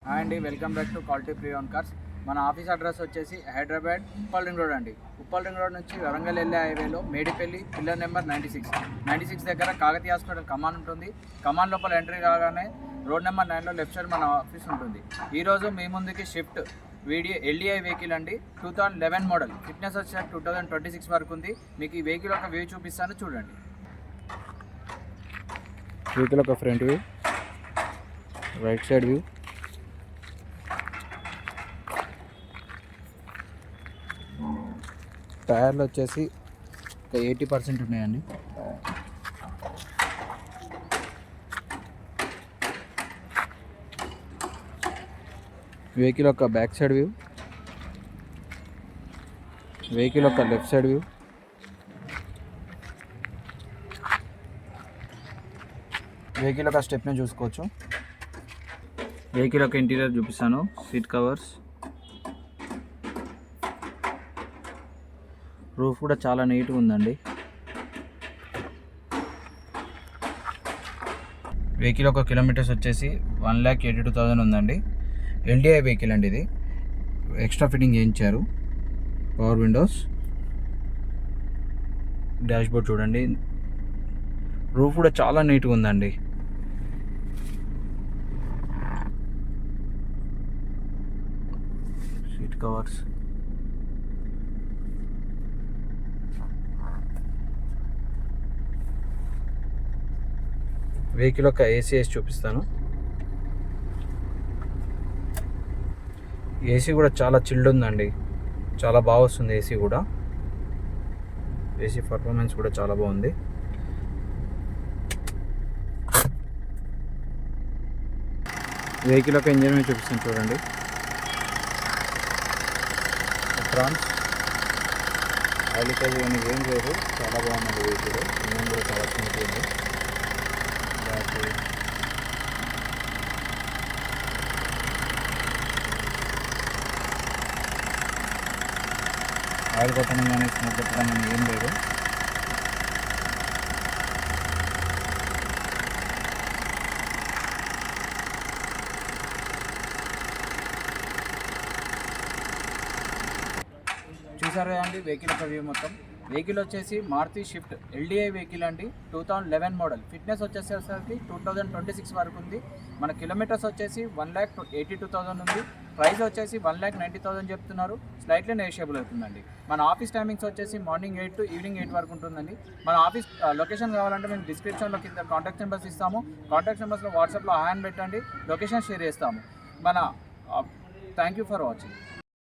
Hi అండి, welcome back to quality pre-own cars. మన office address వచ్చేసి హైదరాబాద్ ఉప్పల్ రింగ్ రోడ్ అండి. ఉప్పల్ రింగ్ రోడ్ నుంచి వరంగల్ వెళ్ళే హైవేలో మేడిపల్లి పిల్లర్ నెంబర్ 96 దగ్గర కాకతీయ హాస్పిటల్ కమాన్ ఉంటుంది. కమాన్ లోపల ఎంట్రీ కాగానే రోడ్ నెంబర్ 9లో లెఫ్ట్ సైడ్ మన ఆఫీస్ ఉంటుంది. ఈరోజు మీ ముందుకి షిఫ్ట్ ఎల్డిఐ వెహికల్ అండి. 2011 మోడల్, ఫిట్నెస్ వచ్చే 2026 వరకు ఉంది. మీకు ఈ వెహికల్ ఒక వ్యూ చూపిస్తాను, చూడండి. వెహికల్ ఒక front view, right side view, టైర్లు వచ్చేసి 80% ఉన్నాయండి. వెహికల్ ఒక బ్యాక్ సైడ్ వ్యూ, వెహికల్ ఒక లెఫ్ట్ సైడ్ వ్యూ, వెహికల్ ఒక స్టెప్ని చూసుకోవచ్చు. వెహికల్ ఒక ఇంటీరియర్ చూపిస్తాను. సీట్ కవర్స్, రూఫ్ కూడా చాలా నీట్గా ఉందండి. వెహికల్ ఒక కిలోమీటర్స్ వచ్చేసి 1,82,000 ఉందండి. ఎల్డిఐ వెహికల్ అండి ఇది. ఎక్స్ట్రా ఫిట్టింగ్ చేయించారు. పవర్ విండోస్, డాష్ బోర్డ్ చూడండి. రూఫ్ కూడా చాలా నీట్గా ఉందండి. సీట్ కవర్స్, వెహికల్ ఒక ఏసీఎస్ చూపిస్తాను. ఏసీ కూడా చాలా చిల్డ్ ఉందండి, చాలా బాగా వస్తుంది. ఏసీ కూడా, ఏసీ పర్ఫార్మెన్స్ కూడా చాలా బాగుంది. వెహికల్ ఒక ఇంజన్ చూపిస్తాను, చూడండి. ఫ్రాన్స్ ఆయిల్ లీకేజ్ కానీ ఏం లేదు, చాలా బాగుంది వెహికల్. ఇంజన్ కూడా చాలా స్మూత్ ఉంది. ఆయిల్ కొట్టడం కానీ స్మోక్ కొట్టడం కానీ ఏం లేదు. చూసారు కదండి వెహికల్ ఒక వ్యూ మొత్తం. వెహికల్ వచ్చేసి మారుతి షిఫ్ట్ ఎల్డిఐ వెహికల్ అండి. 2011 మోడల్, ఫిట్నెస్ వచ్చేసరికి 2026 వరకు ఉంది. మన కిలోమీటర్స్ వచ్చేసి 1,82,000 ఉంది. ప్రైస్ వచ్చేసి 1,90,000 చెప్తున్నారు. స్లైట్లీ నెగోషియబుల్ అవుతుందండి. మన ఆఫీస్ టైమింగ్స్ వచ్చేసి మార్నింగ్ 8 to ఈవినింగ్ 8 వరకు ఉంటుందండి. మన ఆఫీస్ లొకేషన్ కావాలంటే మేము డిస్క్రిప్షన్లో కింద కాంటాక్ట్ నెంబర్స్ ఇస్తాము. కాంటాక్ట్ నెంబర్స్లో వాట్సాప్లో హాయ్ అని పెట్టండి, లొకేషన్ షేర్ చేస్తాము. Thank you for watching.